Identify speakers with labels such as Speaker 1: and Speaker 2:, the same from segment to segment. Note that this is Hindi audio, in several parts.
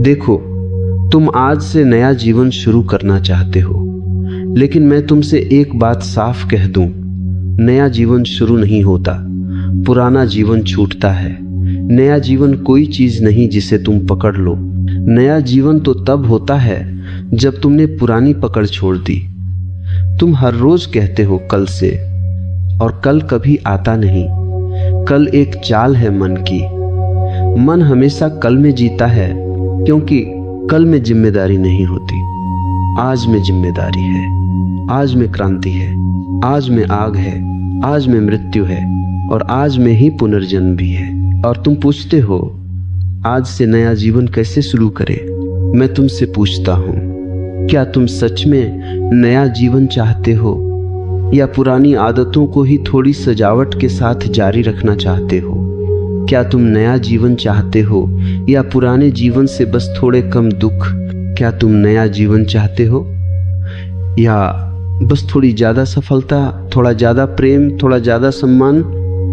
Speaker 1: देखो, तुम आज से नया जीवन शुरू करना चाहते हो, लेकिन मैं तुमसे एक बात साफ कह दूं, नया जीवन शुरू नहीं होता, पुराना जीवन छूटता है। नया जीवन कोई चीज नहीं जिसे तुम पकड़ लो। नया जीवन तो तब होता है जब तुमने पुरानी पकड़ छोड़ दी। तुम हर रोज कहते हो कल से, और कल कभी आता नहीं। कल एक चाल है मन की। मन हमेशा कल में जीता है, क्योंकि कल में जिम्मेदारी नहीं होती। आज में जिम्मेदारी है, आज में क्रांति है, आज में आग है, आज में मृत्यु है, और आज में ही पुनर्जन्म भी है। और तुम पूछते हो आज से नया जीवन कैसे शुरू करें। मैं तुमसे पूछता हूँ, क्या तुम सच में नया जीवन चाहते हो, या पुरानी आदतों को ही थोड़ी सजावट के साथ जारी रखना चाहते हो? क्या तुम नया जीवन चाहते हो, या पुराने जीवन से बस थोड़े कम दुख? क्या तुम नया जीवन चाहते हो, या बस थोड़ी ज्यादा सफलता, थोड़ा ज्यादा प्रेम, थोड़ा ज्यादा सम्मान?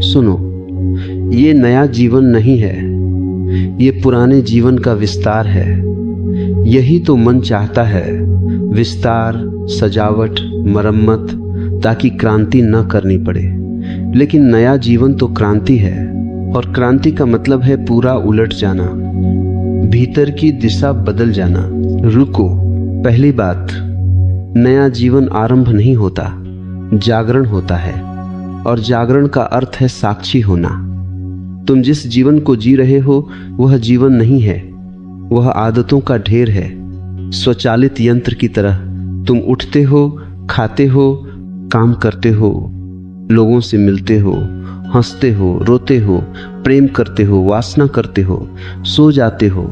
Speaker 1: सुनो, ये नया जीवन नहीं है, ये पुराने जीवन का विस्तार है। यही तो मन चाहता है, विस्तार, सजावट, मरम्मत, ताकि क्रांति न करनी पड़े। लेकिन नया जीवन तो क्रांति है, और क्रांति का मतलब है पूरा उलट जाना, भीतर की दिशा बदल जाना। रुको, पहली बात, नया जीवन आरंभ नहीं होता, जागरण होता है, और जागरण का अर्थ है साक्षी होना। तुम जिस जीवन को जी रहे हो वह जीवन नहीं है, वह आदतों का ढेर है। स्वचालित यंत्र की तरह तुम उठते हो, खाते हो, काम करते हो, लोगों से मिलते हो, हंसते हो, रोते हो, प्रेम करते हो, वासना करते हो, सो जाते हो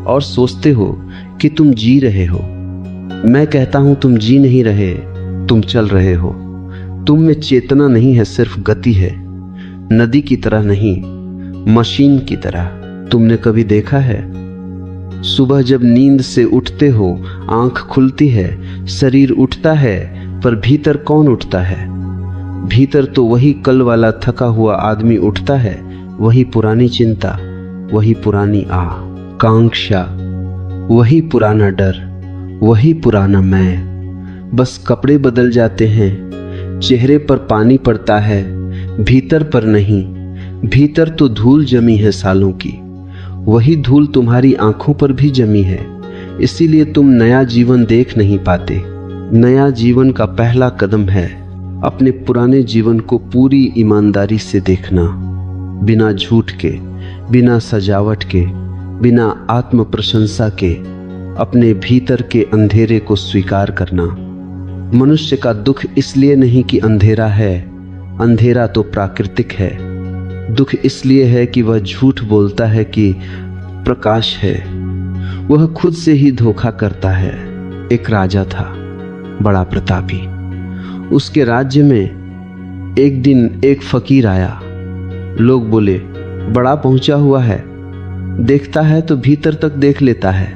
Speaker 1: और सोचते हो कि तुम जी रहे हो। मैं कहता हूं तुम जी नहीं रहे, तुम चल रहे हो। तुम में चेतना नहीं है, सिर्फ गति है। नदी की तरह नहीं, मशीन की तरह। तुमने कभी देखा है, सुबह जब नींद से उठते हो, आंख खुलती है, शरीर उठता है, पर भीतर कौन उठता है? भीतर तो वही कल वाला थका हुआ आदमी उठता है, वही पुरानी चिंता, वही पुरानी आकांक्षा, वही पुराना डर, वही पुराना मैं। बस कपड़े बदल जाते हैं, चेहरे पर पानी पड़ता है, भीतर पर नहीं। भीतर तो धूल जमी है सालों की, वही धूल तुम्हारी आंखों पर भी जमी है। इसीलिए तुम नया जीवन देख नहीं पाते। नया जीवन का पहला कदम है अपने पुराने जीवन को पूरी ईमानदारी से देखना, बिना झूठ के, बिना सजावट के, बिना आत्म प्रशंसा के, अपने भीतर के अंधेरे को स्वीकार करना। मनुष्य का दुख इसलिए नहीं कि अंधेरा है, अंधेरा तो प्राकृतिक है। दुख इसलिए है कि वह झूठ बोलता है कि प्रकाश है। वह खुद से ही धोखा करता है। एक राजा था, बड़ा प्रतापी। उसके राज्य में एक दिन एक फकीर आया। लोग बोले, बड़ा पहुंचा हुआ है, देखता है तो भीतर तक देख लेता है।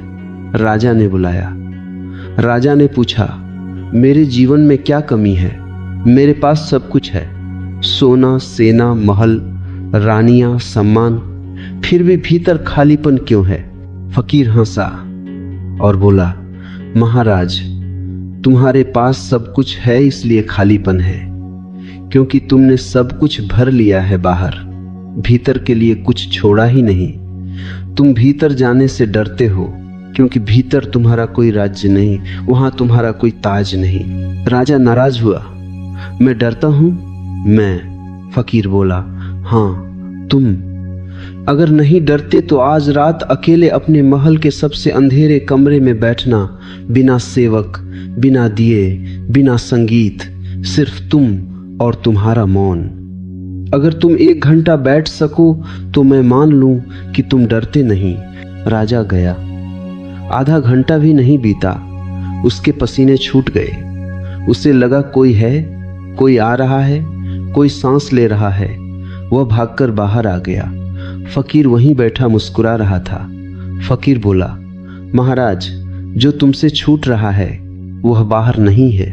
Speaker 1: राजा ने बुलाया। राजा ने पूछा, मेरे जीवन में क्या कमी है? मेरे पास सब कुछ है, सोना, सेना, महल, रानियां, सम्मान, फिर भी भीतर खालीपन क्यों है? फकीर हंसा और बोला, महाराज, तुम्हारे पास सब कुछ है इसलिए खालीपन है, क्योंकि तुमने सब कुछ भर लिया है बाहर, भीतर के लिए कुछ छोड़ा ही नहीं। तुम भीतर जाने से डरते हो, क्योंकि भीतर तुम्हारा कोई राज्य नहीं, वहां तुम्हारा कोई ताज नहीं। राजा नाराज हुआ। मैं डरता हूं? मैं? फकीर बोला, हाँ तुम। अगर नहीं डरते तो आज रात अकेले अपने महल के सबसे अंधेरे कमरे में बैठना, बिना सेवक, बिना दिए, बिना संगीत, सिर्फ तुम और तुम्हारा मौन। अगर तुम 1 घंटा बैठ सको तो मैं मान लूं कि तुम डरते नहीं। राजा गया। आधा घंटा भी नहीं बीता, उसके पसीने छूट गए। उसे लगा कोई है, कोई आ रहा है, कोई सांस ले रहा है। वह भागकर बाहर आ गया। फकीर वहीं बैठा मुस्कुरा रहा था। फकीर बोला, महाराज, जो तुमसे छूट रहा है वह बाहर नहीं है,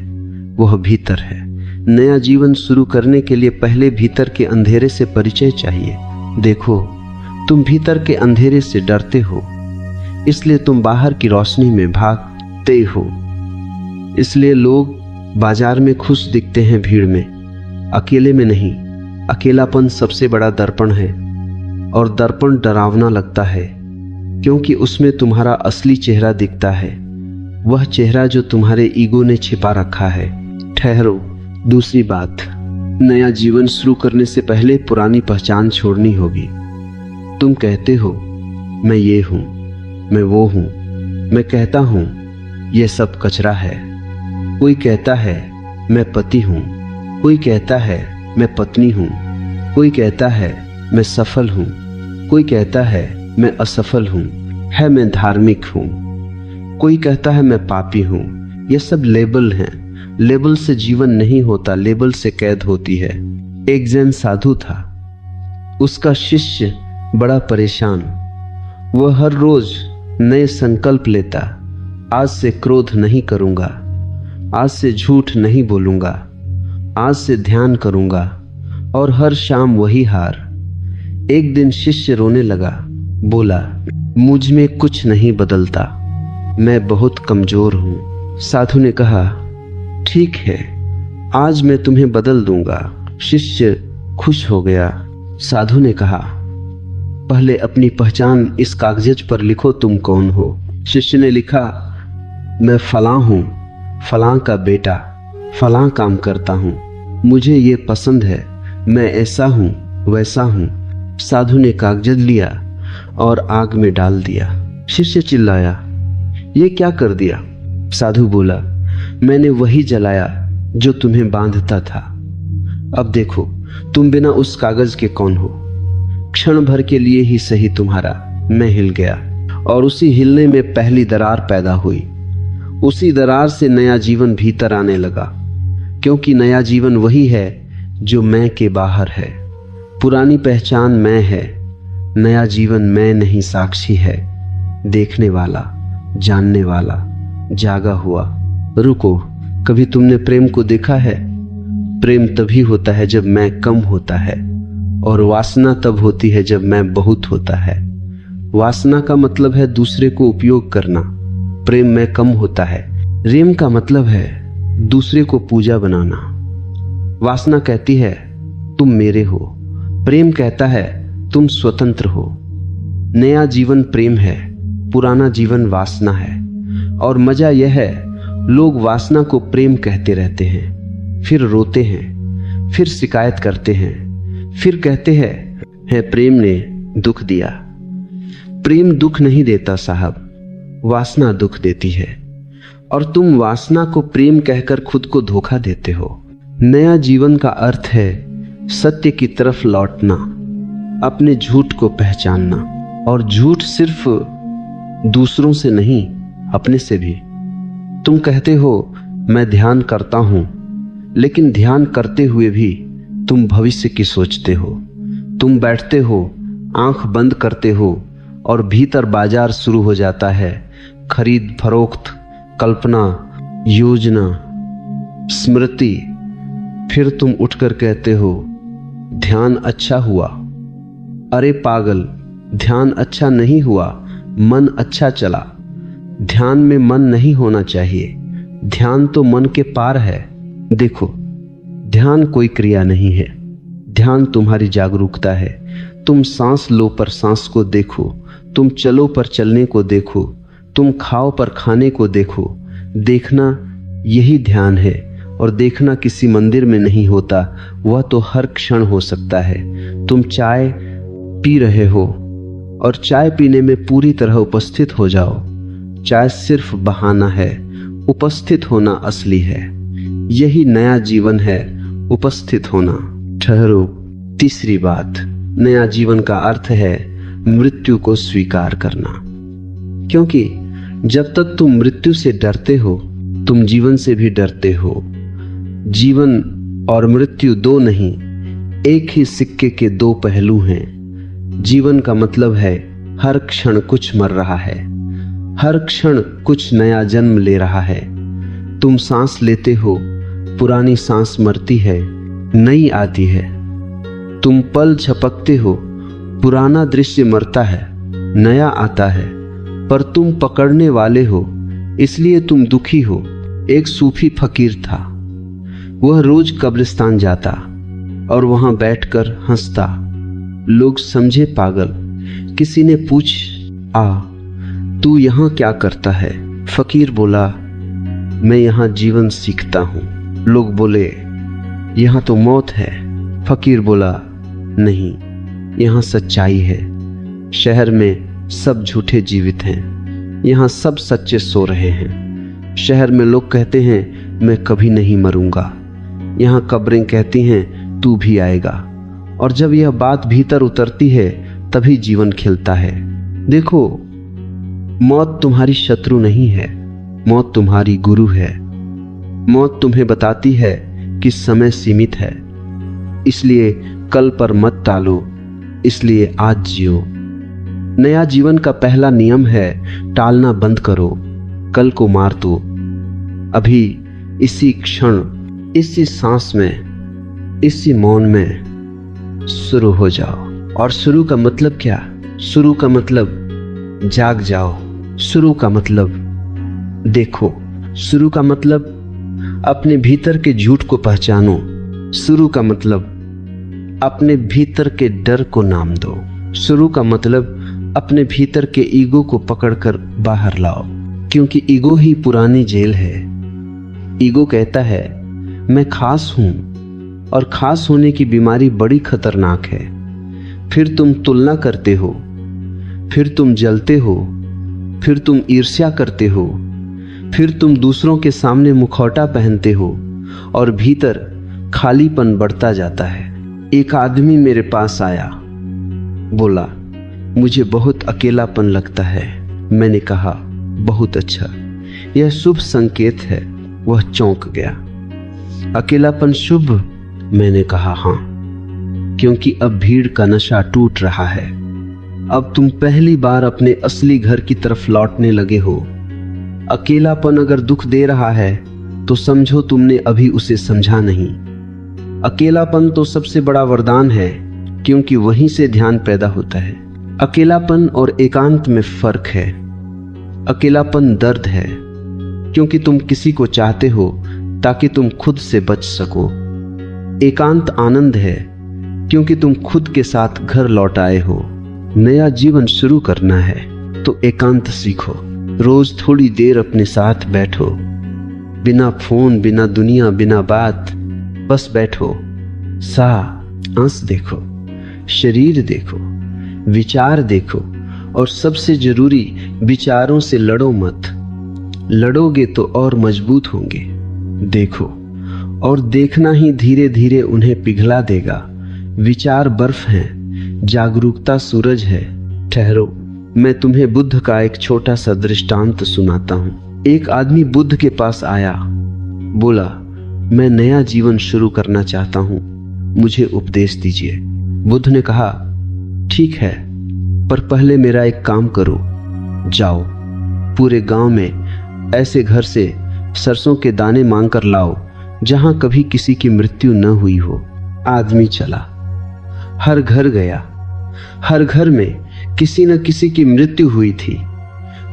Speaker 1: वह भीतर है। नया जीवन शुरू करने के लिए पहले भीतर के अंधेरे से परिचय चाहिए। देखो, तुम भीतर के अंधेरे से डरते हो, इसलिए तुम बाहर की रोशनी में भागते हो। इसलिए लोग बाजार में खुश दिखते हैं, भीड़ में, अकेले में नहीं। अकेलापन सबसे बड़ा दर्पण है, और दर्पण डरावना लगता है क्योंकि उसमें तुम्हारा असली चेहरा दिखता है, वह चेहरा जो तुम्हारे ईगो ने छिपा रखा है। ठहरो, दूसरी बात, नया जीवन शुरू करने से पहले पुरानी पहचान छोड़नी होगी। तुम कहते हो मैं ये हूं, मैं वो हूं, मैं कहता हूं ये सब कचरा है। कोई कहता है मैं पति हूं, कोई कहता है मैं पत्नी हूं, कोई कहता है मैं सफल हूं, कोई कहता है मैं असफल हूं, है मैं धार्मिक हूं, कोई कहता है मैं पापी हूं। ये सब लेबल हैं। लेबल से जीवन नहीं होता, लेबल से कैद होती है। एक जैन साधु था, उसका शिष्य बड़ा परेशान। वह हर रोज नए संकल्प लेता। आज से क्रोध नहीं करूंगा, आज से झूठ नहीं बोलूंगा, आज से ध्यान करूंगा, और हर शाम वही हार। एक दिन शिष्य रोने लगा, बोला मुझ में कुछ नहीं बदलता, मैं बहुत कमजोर हूं। साधु ने कहा ठीक है, आज मैं तुम्हें बदल दूंगा। शिष्य खुश हो गया। साधु ने कहा पहले अपनी पहचान इस कागज पर लिखो, तुम कौन हो। शिष्य ने लिखा मैं फलां हूं, फलां का बेटा, फलां काम करता हूं, मुझे ये पसंद है, मैं ऐसा हूं वैसा हूं। साधु ने कागज लिया और आग में डाल दिया। शिष्य चिल्लाया ये क्या कर दिया। साधु बोला मैंने वही जलाया जो तुम्हें बांधता था। अब देखो तुम बिना उस कागज के कौन हो। क्षण भर के लिए ही सही तुम्हारा मैं हिल गया, और उसी हिलने में पहली दरार पैदा हुई। उसी दरार से नया जीवन भीतर आने लगा, क्योंकि नया जीवन वही है जो मैं के बाहर है। पुरानी पहचान मैं है, नया जीवन मैं नहीं साक्षी है, देखने वाला, जानने वाला, जागा हुआ। रुको, कभी तुमने प्रेम को देखा है? प्रेम तभी होता है जब मैं कम होता है, और वासना तब होती है जब मैं बहुत होता है। वासना का मतलब है दूसरे को उपयोग करना, प्रेम में कम होता है। प्रेम का मतलब है दूसरे को पूजा बनाना। वासना कहती है तुम मेरे हो, प्रेम कहता है तुम स्वतंत्र हो। नया जीवन प्रेम है, पुराना जीवन वासना है। और मजा यह है लोग वासना को प्रेम कहते रहते हैं, फिर रोते हैं, फिर शिकायत करते हैं, फिर कहते हैं प्रेम ने दुख दिया। प्रेम दुख नहीं देता साहब, वासना दुख देती है, और तुम वासना को प्रेम कहकर खुद को धोखा देते हो। नया जीवन का अर्थ है सत्य की तरफ लौटना, अपने झूठ को पहचानना, और झूठ सिर्फ दूसरों से नहीं, अपने से भी। तुम कहते हो मैं ध्यान करता हूं, लेकिन ध्यान करते हुए भी तुम भविष्य की सोचते हो। तुम बैठते हो, आंख बंद करते हो, और भीतर बाजार शुरू हो जाता है। खरीद फरोख्त, कल्पना, योजना, स्मृति। फिर तुम उठकर कहते हो ध्यान अच्छा हुआ। अरे पागल, ध्यान अच्छा नहीं हुआ, मन अच्छा चला। ध्यान में मन नहीं होना चाहिए, ध्यान तो मन के पार है। देखो, ध्यान कोई क्रिया नहीं है, ध्यान तुम्हारी जागरूकता है। तुम सांस लो पर सांस को देखो, तुम चलो पर चलने को देखो, तुम खाओ पर खाने को देखो। देखना यही ध्यान है, और देखना किसी मंदिर में नहीं होता, वह तो हर क्षण हो सकता है। तुम चाय पी रहे हो, और चाय पीने में पूरी तरह उपस्थित हो जाओ। चाय सिर्फ बहाना है, उपस्थित होना असली है। यही नया जीवन है, उपस्थित होना। ठहरो, तीसरी बात, नया जीवन का अर्थ है मृत्यु को स्वीकार करना। क्योंकि जब तक तुम मृत्यु से डरते हो, तुम जीवन से भी डरते हो। जीवन और मृत्यु दो नहीं, एक ही सिक्के के दो पहलू हैं। जीवन का मतलब है हर क्षण कुछ मर रहा है, हर क्षण कुछ नया जन्म ले रहा है। तुम सांस लेते हो, पुरानी सांस मरती है, नई आती है। तुम पल झपकते हो, पुराना दृश्य मरता है, नया आता है। पर तुम पकड़ने वाले हो, इसलिए तुम दुखी हो। एक सूफी फकीर था। वह रोज कब्रिस्तान जाता और वहां बैठकर हंसता। लोग समझे पागल। किसी ने पूछ तू यहां क्या करता है? फकीर बोला, मैं यहां जीवन सीखता हूं। लोग बोले, यहां तो मौत है। फकीर बोला, नहीं, यहां सच्चाई है। शहर में सब झूठे जीवित हैं, यहां सब सच्चे सो रहे हैं। शहर में लोग कहते हैं मैं कभी नहीं मरूंगा, यहां कब्रें कहती हैं तू भी आएगा। और जब यह बात भीतर उतरती है तभी जीवन खिलता है। देखो, मौत तुम्हारी शत्रु नहीं है, मौत तुम्हारी गुरु है। मौत तुम्हें बताती है कि समय सीमित है, इसलिए कल पर मत टालो, इसलिए आज जियो। नया जीवन का पहला नियम है टालना बंद करो, कल को मार दो। अभी इसी क्षण, इसी सांस में, इसी मौन में शुरू हो जाओ। और शुरू का मतलब क्या? शुरू का मतलब जाग जाओ। शुरू का मतलब देखो। शुरू का मतलब अपने भीतर के झूठ को पहचानो। शुरू का मतलब अपने भीतर के डर को नाम दो। शुरू का मतलब अपने भीतर के ईगो को पकड़कर बाहर लाओ, क्योंकि ईगो ही पुरानी जेल है। ईगो कहता है मैं खास हूं, और खास होने की बीमारी बड़ी खतरनाक है। फिर तुम तुलना करते हो, फिर तुम जलते हो, फिर तुम ईर्ष्या करते हो, फिर तुम दूसरों के सामने मुखौटा पहनते हो, और भीतर खालीपन बढ़ता जाता है। एक आदमी मेरे पास आया, बोला, मुझे बहुत अकेलापन लगता है। मैंने कहा, बहुत अच्छा, यह शुभ संकेत है। वह चौंक गया। अकेलापन शुभ? मैंने कहा, हाँ, क्योंकि अब भीड़ का नशा टूट रहा है। अब तुम पहली बार अपने असली घर की तरफ लौटने लगे हो। अकेलापन अगर दुख दे रहा है तो समझो तुमने अभी उसे समझा नहीं। अकेलापन तो सबसे बड़ा वरदान है, क्योंकि वहीं से ध्यान पैदा होता है। अकेलापन और एकांत में फर्क है। अकेलापन दर्द है, क्योंकि तुम किसी को चाहते हो ताकि तुम खुद से बच सको। एकांत आनंद है, क्योंकि तुम खुद के साथ घर लौट आए हो। नया जीवन शुरू करना है तो एकांत सीखो। रोज थोड़ी देर अपने साथ बैठो, बिना फोन, बिना दुनिया, बिना बात, बस बैठो। आंस देखो, शरीर देखो, विचार देखो, और सबसे जरूरी, विचारों से लड़ो मत। लड़ोगे तो और मजबूत होंगे। देखो, और देखना ही धीरे धीरे उन्हें पिघला देगा। विचार बर्फ हैं, जागरूकता सूरज है। ठहरो, मैं तुम्हें बुद्ध का एक छोटा सा दृष्टांत सुनाता हूँ। एक आदमी बुद्ध के पास आया, बोला, मैं नया जीवन शुरू करना चाहता हूँ, मुझे उपदेश दीजिए। बुद्ध ने कहा, ठीक है, पर पहले मेरा एक काम करो। जाओ, पूरे गांव में ऐसे घर से सरसों के दाने मांग कर लाओ जहां कभी किसी की मृत्यु न हुई हो। आदमी चला, हर घर गया। हर घर में किसी न किसी की मृत्यु हुई थी।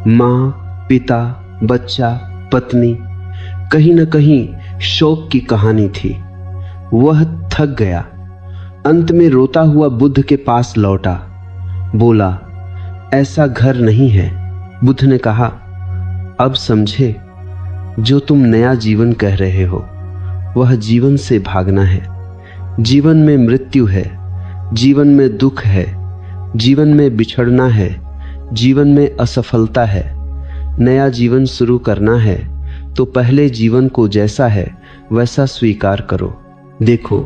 Speaker 1: माँ, पिता, बच्चा, पत्नी, कहीं न कहीं शोक की कहानी थी। वह थक गया। अंत में रोता हुआ बुद्ध के पास लौटा। बोला, ऐसा घर नहीं है। बुद्ध ने कहा, अब समझे, जो तुम नया जीवन कह रहे हो वह जीवन से भागना है। जीवन में मृत्यु है, जीवन में दुख है, जीवन में बिछड़ना है, जीवन में असफलता है। नया जीवन शुरू करना है तो पहले जीवन को जैसा है वैसा स्वीकार करो। देखो,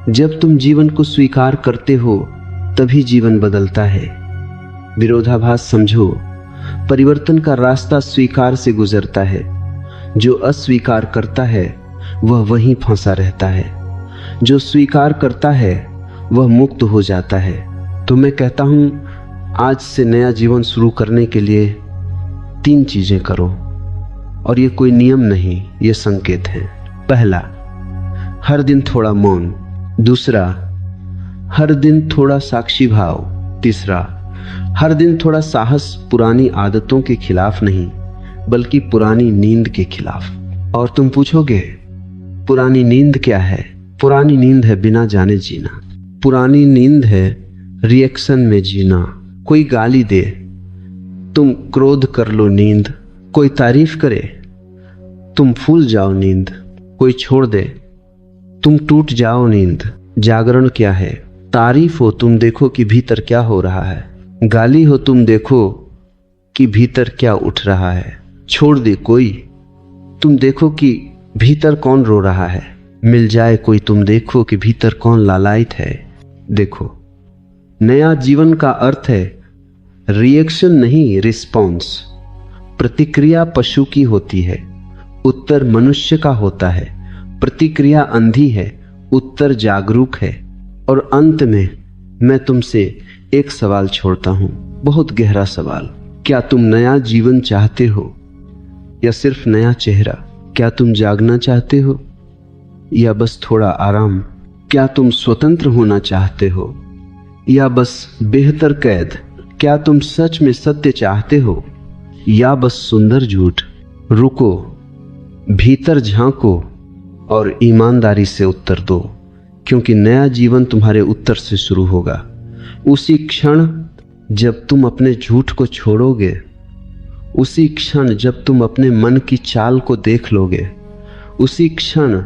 Speaker 1: जब तुम जीवन को स्वीकार करते हो तभी जीवन बदलता है। विरोधाभास समझो, परिवर्तन का रास्ता स्वीकार से गुजरता है। जो अस्वीकार करता है वह वहीं फंसा रहता है। जो स्वीकार करता है वह मुक्त हो जाता है। तो मैं कहता हूं, आज से नया जीवन शुरू करने के लिए 3 चीजें करो, और ये कोई नियम नहीं, ये संकेत हैं। पहला, हर दिन थोड़ा मौन। दूसरा, हर दिन थोड़ा साक्षी भाव। तीसरा, हर दिन थोड़ा साहस पुरानी आदतों के खिलाफ नहीं, बल्कि पुरानी नींद के खिलाफ। और तुम पूछोगे पुरानी नींद क्या है? पुरानी नींद है बिना जाने जीना। पुरानी नींद है रिएक्शन में जीना। कोई गाली दे, तुम क्रोध कर लो नींद। कोई तारीफ करे, तुम फूल जाओ नींद। कोई छोड़ दे, तुम टूट जाओ नींद। जागरण क्या है? तारीफ हो, तुम देखो कि भीतर क्या हो रहा है। गाली हो, तुम देखो कि भीतर क्या उठ रहा है। छोड़ दे कोई, तुम देखो कि भीतर कौन रो रहा है। मिल जाए कोई, तुम देखो कि भीतर कौन लालायित है। देखो, नया जीवन का अर्थ है रिएक्शन नहीं, रिस्पॉन्स। प्रतिक्रिया पशु की होती है, उत्तर मनुष्य का होता है। प्रतिक्रिया अंधी है, उत्तर जागरूक है। और अंत में मैं तुमसे एक सवाल छोड़ता हूं, बहुत गहरा सवाल। क्या तुम नया जीवन चाहते हो या सिर्फ नया चेहरा? क्या तुम जागना चाहते हो या बस थोड़ा आराम? क्या तुम स्वतंत्र होना चाहते हो या बस बेहतर कैद? क्या तुम सच में सत्य चाहते हो या बस सुंदर झूठ? रुको, भीतर झांको और ईमानदारी से उत्तर दो, क्योंकि नया जीवन तुम्हारे उत्तर से शुरू होगा। उसी क्षण जब तुम अपने झूठ को छोड़ोगे, उसी क्षण जब तुम अपने मन की चाल को देख लोगे, उसी क्षण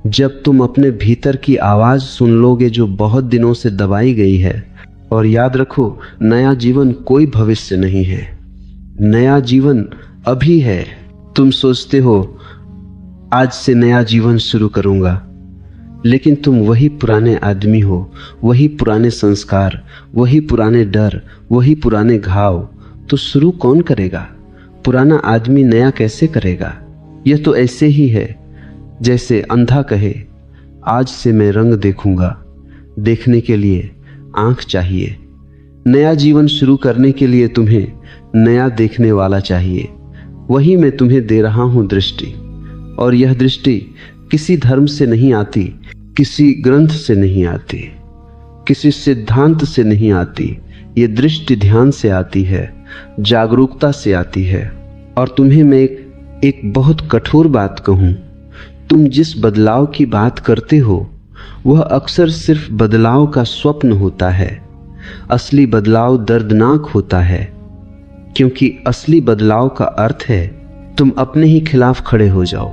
Speaker 1: जब तुम अपने भीतर की आवाज सुन लोगे जो बहुत दिनों से दबाई गई है। और याद रखो, नया जीवन कोई भविष्य नहीं है, नया जीवन अभी है। तुम सोचते हो आज से नया जीवन शुरू करूंगा, लेकिन तुम वही पुराने आदमी हो, वही पुराने संस्कार, वही पुराने डर, वही पुराने घाव। तो शुरू कौन करेगा? पुराना आदमी नया कैसे करेगा? यह तो ऐसे ही है जैसे अंधा कहे आज से मैं रंग देखूंगा। देखने के लिए आंख चाहिए। नया जीवन शुरू करने के लिए तुम्हें नया देखने वाला चाहिए। वही मैं तुम्हें दे रहा हूं दृष्टि। और यह दृष्टि किसी धर्म से नहीं आती, किसी ग्रंथ से नहीं आती, किसी सिद्धांत से नहीं आती। ये दृष्टि ध्यान से आती है, जागरूकता से आती है। और तुम्हें मैं एक बहुत कठोर बात कहूं, तुम जिस बदलाव की बात करते हो वह अक्सर सिर्फ बदलाव का स्वप्न होता है। असली बदलाव दर्दनाक होता है, क्योंकि असली बदलाव का अर्थ है तुम अपने ही खिलाफ खड़े हो जाओ,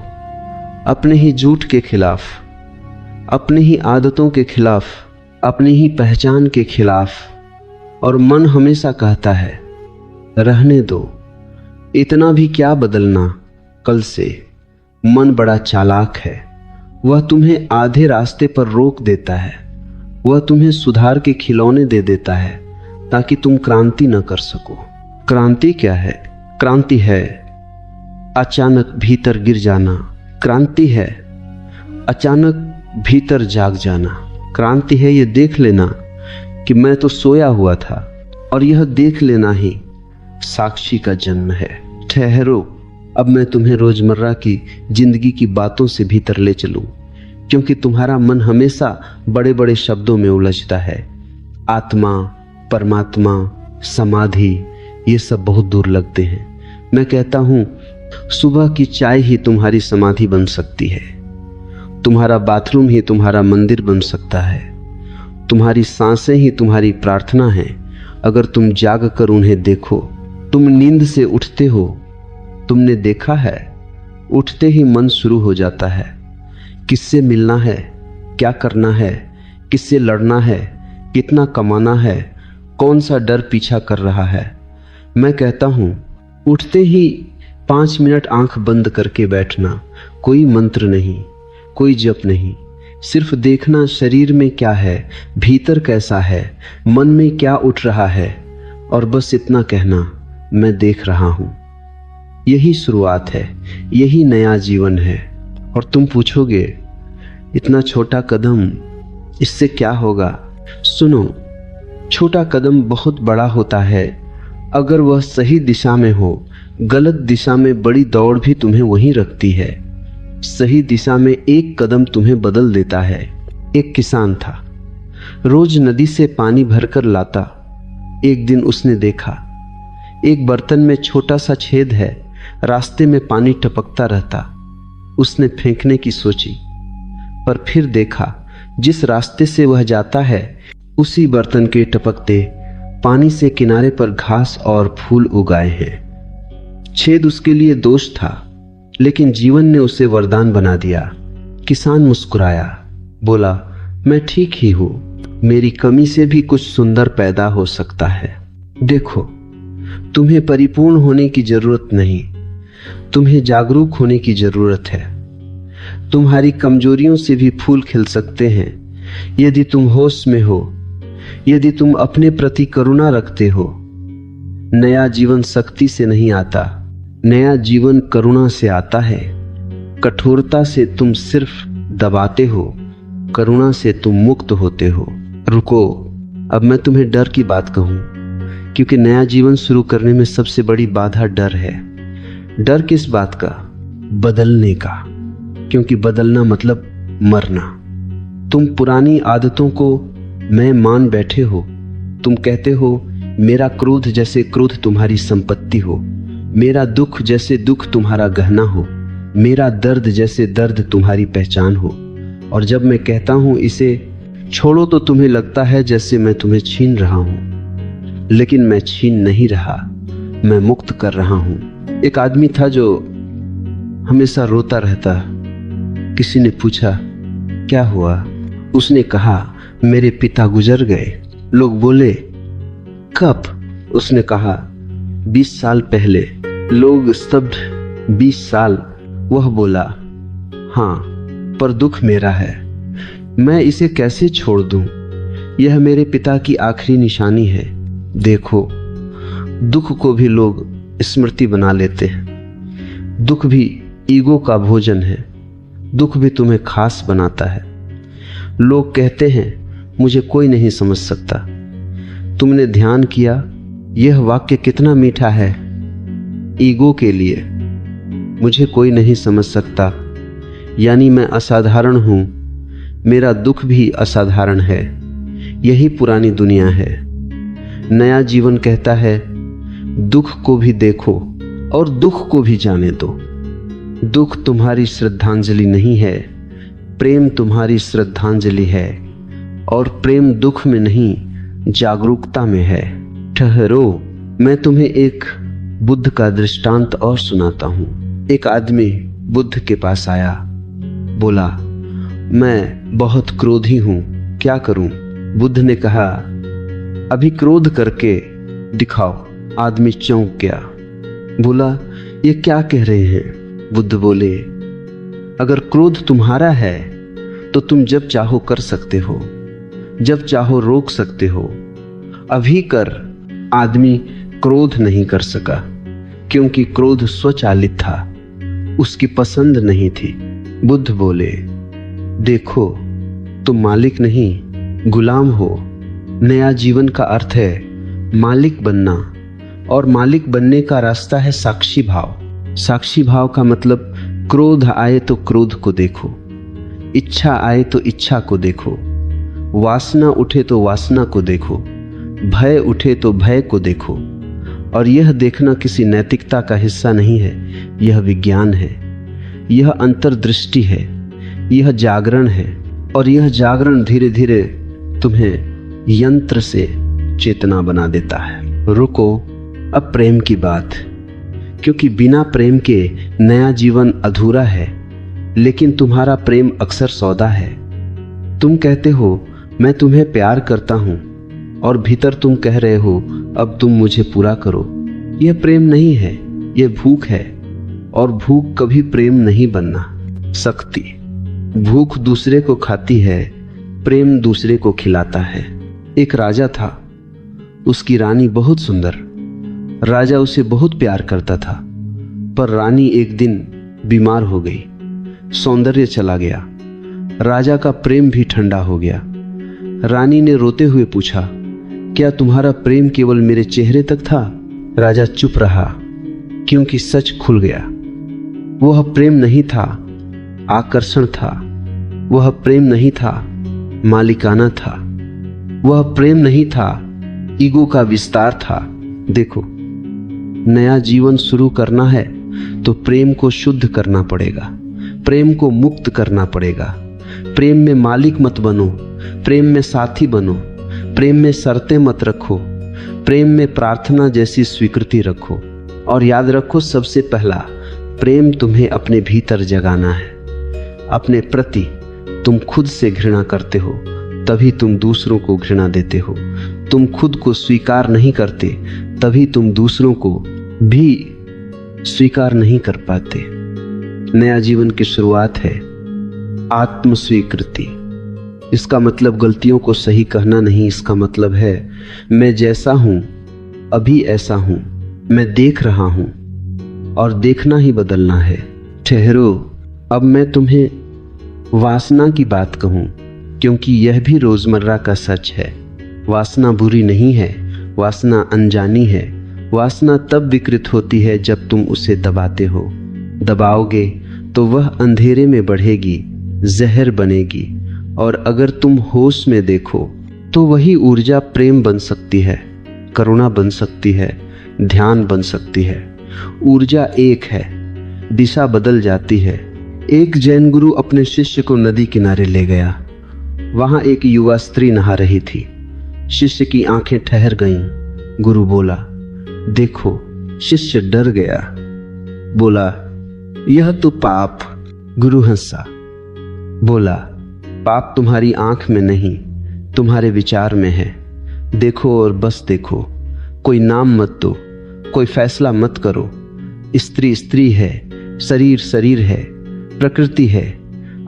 Speaker 1: अपने ही झूठ के खिलाफ, अपनी ही आदतों के खिलाफ, अपनी ही पहचान के खिलाफ। और मन हमेशा कहता है रहने दो, इतना भी क्या बदलना कल से। मन बड़ा चालाक है, वह तुम्हें आधे रास्ते पर रोक देता है। वह तुम्हें सुधार के खिलौने दे देता है ताकि तुम क्रांति न कर सको। क्रांति क्या है? क्रांति है अचानक भीतर गिर जाना। क्रांति है अचानक भीतर जाग जाना। क्रांति है ये देख लेना कि मैं तो सोया हुआ था, और यह देख लेना ही साक्षी का जन्म है। ठहरो, अब मैं तुम्हें रोजमर्रा की जिंदगी की बातों से भीतर ले चलूं, क्योंकि तुम्हारा मन हमेशा बड़े बड़े शब्दों में उलझता है। आत्मा, परमात्मा, समाधि, ये सब बहुत दूर लगते हैं। मैं कहता हूं सुबह की चाय ही तुम्हारी समाधि बन सकती है। तुम्हारा बाथरूम ही तुम्हारा मंदिर बन सकता है। तुम्हारी सांसें ही तुम्हारी प्रार्थना है, अगर तुम जाग कर उन्हें देखो। तुम नींद से उठते हो, तुमने देखा है, उठते ही मन शुरू हो जाता है। किससे मिलना है, क्या करना है, किससे लड़ना है, कितना कमाना है, कौन सा डर पीछा कर रहा है। मैं कहता हूं उठते ही 5 मिनट आंख बंद करके बैठना। कोई मंत्र नहीं, कोई जप नहीं, सिर्फ देखना शरीर में क्या है, भीतर कैसा है, मन में क्या उठ रहा है, और बस इतना कहना मैं देख रहा हूं। यही शुरुआत है, यही नया जीवन है। और तुम पूछोगे इतना छोटा कदम, इससे क्या होगा? सुनो, छोटा कदम बहुत बड़ा होता है अगर वह सही दिशा में हो। गलत दिशा में बड़ी दौड़ भी तुम्हें वहीं रखती है। सही दिशा में एक कदम तुम्हें बदल देता है। एक किसान था, रोज नदी से पानी भरकर लाता, एक दिन उसने देखा एक बर्तन में छोटा सा छेद है, रास्ते में पानी टपकता रहता। उसने फेंकने की सोची, पर फिर देखा जिस रास्ते से वह जाता है उसी बर्तन के टपकते पानी से किनारे पर घास और फूल उगाए हैं। छेद उसके लिए दोष था, लेकिन जीवन ने उसे वरदान बना दिया। किसान मुस्कुराया, बोला, मैं ठीक ही हूं, मेरी कमी से भी कुछ सुंदर पैदा हो सकता है। देखो, तुम्हें परिपूर्ण होने की जरूरत नहीं, तुम्हें जागरूक होने की जरूरत है। तुम्हारी कमजोरियों से भी फूल खिल सकते हैं यदि तुम होश में हो, यदि तुम अपने प्रति करुणा रखते हो। नया जीवन शक्ति से नहीं आता, नया जीवन करुणा से आता है। कठोरता से तुम सिर्फ दबाते हो, करुणा से तुम मुक्त होते हो। रुको, अब मैं तुम्हें डर की बात कहूं, क्योंकि नया जीवन शुरू करने में सबसे बड़ी बाधा डर है। डर किस बात का? बदलने का, क्योंकि बदलना मतलब मरना। तुम पुरानी आदतों को मैं मान बैठे हो। तुम कहते हो मेरा क्रोध जैसे क्रोध तुम्हारी संपत्ति हो, मेरा दुख जैसे दुख तुम्हारा गहना हो, मेरा दर्द जैसे दर्द तुम्हारी पहचान हो। और जब मैं कहता हूं इसे छोड़ो तो तुम्हें लगता है जैसे मैं तुम्हें छीन रहा हूं, लेकिन मैं छीन नहीं रहा, मैं मुक्त कर रहा हूं। एक आदमी था जो हमेशा रोता रहता। किसी ने पूछा, क्या हुआ? उसने कहा, मेरे पिता गुजर गए। लोग बोले, कब? उसने कहा, 20 साल पहले। लोग स्तब्ध। 20 साल? वह बोला, हाँ, पर दुख मेरा है, मैं इसे कैसे छोड़ दूं? यह मेरे पिता की आखिरी निशानी है। देखो, दुख को भी लोग स्मृति बना लेते हैं। दुख भी ईगो का भोजन है। दुख भी तुम्हें खास बनाता है। लोग कहते हैं मुझे कोई नहीं समझ सकता। तुमने ध्यान किया यह वाक्य कितना मीठा है? ईगो के लिए मुझे कोई नहीं समझ सकता, यानी मैं असाधारण हूं, मेरा दुख भी असाधारण है। यही पुरानी दुनिया है। नया जीवन कहता है, दुख को भी देखो और दुख को भी जाने दो। दुख तुम्हारी श्रद्धांजलि नहीं है, प्रेम तुम्हारी श्रद्धांजलि है। और प्रेम दुख में नहीं, जागरूकता में है। ठहरो, मैं तुम्हें एक बुद्ध का दृष्टांत और सुनाता हूं। एक आदमी बुद्ध के पास आया, बोला, मैं बहुत क्रोधी हूं, क्या करूं? बुद्ध ने कहा, अभी क्रोध करके दिखाओ। आदमी चौंक गया, बोला, ये क्या कह रहे हैं? बुद्ध बोले, अगर क्रोध तुम्हारा है तो तुम जब चाहो कर सकते हो, जब चाहो रोक सकते हो। अभी कर। आदमी क्रोध नहीं कर सका, क्योंकि क्रोध स्वचालित था, उसकी पसंद नहीं थी। बुद्ध बोले, देखो, तुम मालिक नहीं, गुलाम हो। नया जीवन का अर्थ है मालिक बनना, और मालिक बनने का रास्ता है साक्षी भाव। साक्षी भाव का मतलब क्रोध आए तो क्रोध को देखो, इच्छा आए तो इच्छा को देखो, वासना उठे तो वासना को देखो, भय उठे तो भय को देखो। और यह देखना किसी नैतिकता का हिस्सा नहीं है, यह विज्ञान है, यह अंतर्दृष्टि है, यह जागरण है। और यह जागरण धीरे धीरे तुम्हें यंत्र से चेतना बना देता है। रुको, अब प्रेम की बात, क्योंकि बिना प्रेम के नया जीवन अधूरा है। लेकिन तुम्हारा प्रेम अक्सर सौदा है। तुम कहते हो मैं तुम्हें प्यार करता हूं, और भीतर तुम कह रहे हो अब तुम मुझे पूरा करो। यह प्रेम नहीं है, यह भूख है, और भूख कभी प्रेम नहीं बनना। शक्ति, भूख दूसरे को खाती है, प्रेम दूसरे को खिलाता है। एक राजा था, उसकी रानी बहुत सुंदर। राजा उसे बहुत प्यार करता था, पर रानी एक दिन बीमार हो गई, सौंदर्य चला गया, राजा का प्रेम भी ठंडा हो गया। रानी ने रोते हुए पूछा, क्या तुम्हारा प्रेम केवल मेरे चेहरे तक था? राजा चुप रहा, क्योंकि सच खुल गया। वह प्रेम नहीं था, आकर्षण था। वह प्रेम नहीं था, मालिकाना था। वह प्रेम नहीं था, ईगो का विस्तार था। देखो, नया जीवन शुरू करना है तो प्रेम को शुद्ध करना पड़ेगा, प्रेम को मुक्त करना पड़ेगा। प्रेम में मालिक मत बनो, प्रेम में साथी बनो, प्रेम में शर्तें मत रखो, प्रेम में प्रार्थना जैसी स्वीकृति रखो। और याद रखो, सबसे पहला प्रेम तुम्हें अपने भीतर जगाना है। अपने प्रति तुम खुद से घृणा करते हो, तभी तुम दूसरों को घृणा देते हो। तुम खुद को स्वीकार नहीं करते, तभी तुम दूसरों को भी स्वीकार नहीं कर पाते। नया जीवन की शुरुआत है आत्म स्वीकृति। इसका मतलब गलतियों को सही कहना नहीं, इसका मतलब है मैं जैसा हूं अभी ऐसा हूं, मैं देख रहा हूं और देखना ही बदलना है। ठहरो, अब मैं तुम्हें वासना की बात कहूं, क्योंकि यह भी रोजमर्रा का सच है। वासना बुरी नहीं है, वासना अनजानी है। वासना तब विकृत होती है जब तुम उसे दबाते हो। दबाओगे तो वह अंधेरे में बढ़ेगी, जहर बनेगी। और अगर तुम होश में देखो तो वही ऊर्जा प्रेम बन सकती है, करुणा बन सकती है, ध्यान बन सकती है। ऊर्जा एक है, दिशा बदल जाती है। एक जैन गुरु अपने शिष्य को नदी किनारे ले गया। वहां एक युवा स्त्री नहा रही थी। शिष्य की आंखें ठहर गईं। गुरु बोला, देखो। शिष्य डर गया, बोला, यह तो पाप। गुरु हंसा, बोला, पाप तुम्हारी आंख में नहीं, तुम्हारे विचार में है। देखो और बस देखो, कोई नाम मत दो, कोई फैसला मत करो। स्त्री स्त्री है, शरीर शरीर है, प्रकृति है।